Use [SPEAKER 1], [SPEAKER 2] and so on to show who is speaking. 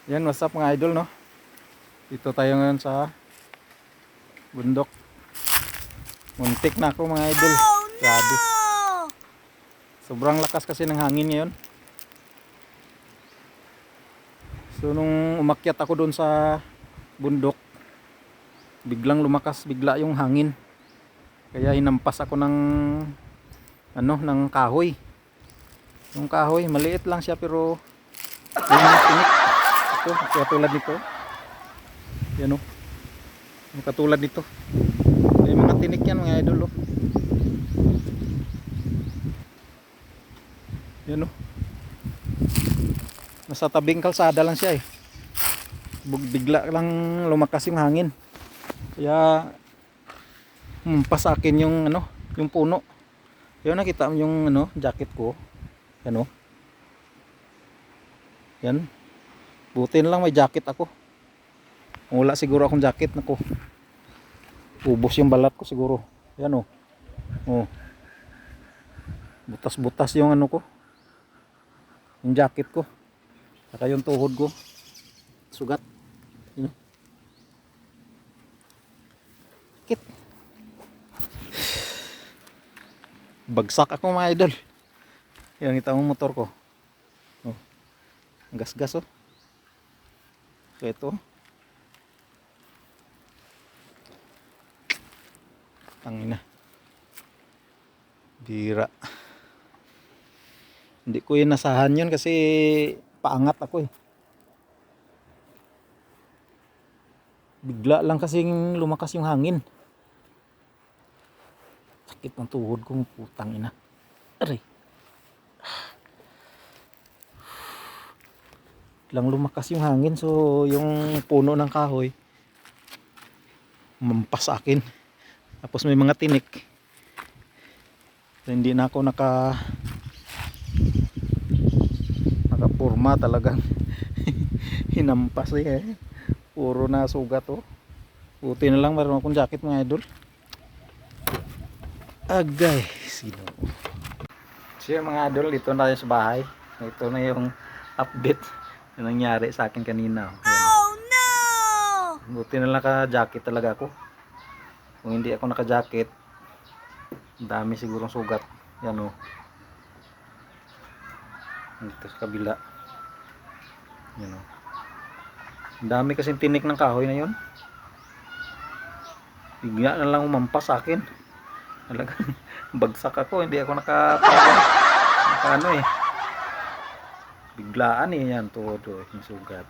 [SPEAKER 1] Yan, what's up mga idol, no? Dito tayo ngayon sa bundok. Muntik na ako mga idol. Grabe. Sobrang lakas kasi ng hangin ngayon. So nung umakyat ako doon sa bundok, biglang lumakas bigla yung hangin. Kaya hinampas ako ng ng kahoy. Yung kahoy, maliit lang siya pero yung tinik. Ito, katulad nito. Yan o. Yung katulad nito. May mga tinik yan mga idol o. Yan o. Nasa tabing kalsada lang siya eh. Bigla lang lumakas yung hangin. Kaya pa sa akin yung yung puno. Yan, nakita mo yung jacket ko. Yan o. Yan. Buti na lang may jacket ako. Kung wala siguro akong jacket, nako, ubos yung balat ko siguro. Yan o. Oh. Butas-butas yung ko. Yung jacket ko. Saka yung tuhod ko. Sugat. Yan. Kit. Bagsak ako mga idol. Yan, kita mo motor ko. Oh. Gas-gas oh. So ito. Tangina. Bira. Hindi ko yun nasahan yun kasi paangat ako eh. Bigla lang kasing lumakas yung hangin. Sakit ng tuhod ko, putang ina. Aray. Lang lumakas yung hangin, so yung puno ng kahoy mampas sa akin. Tapos may mga tinik. So, hindi na ako nakapurma talagang hinampas eh. Puro na sugat oh. Buti na lang meron akong jacket mga idol. Agay, sino. So yung mga idol, dito na tayo sa bahay. Ito na yung update na nangyari sa akin kanina. Oh no! Buti na lang ka-jacket talaga ako. Kung hindi ako naka-jacket, dami sigurong sugat. Yan oh. Dito sa kabila. Yan oh. Dami kasing tinik ng kahoy na yun. Bigla na lang umampas sa akin. Talagang bagsak ako, hindi ako naka eh. Biglaan eh yan, todo yung sugat.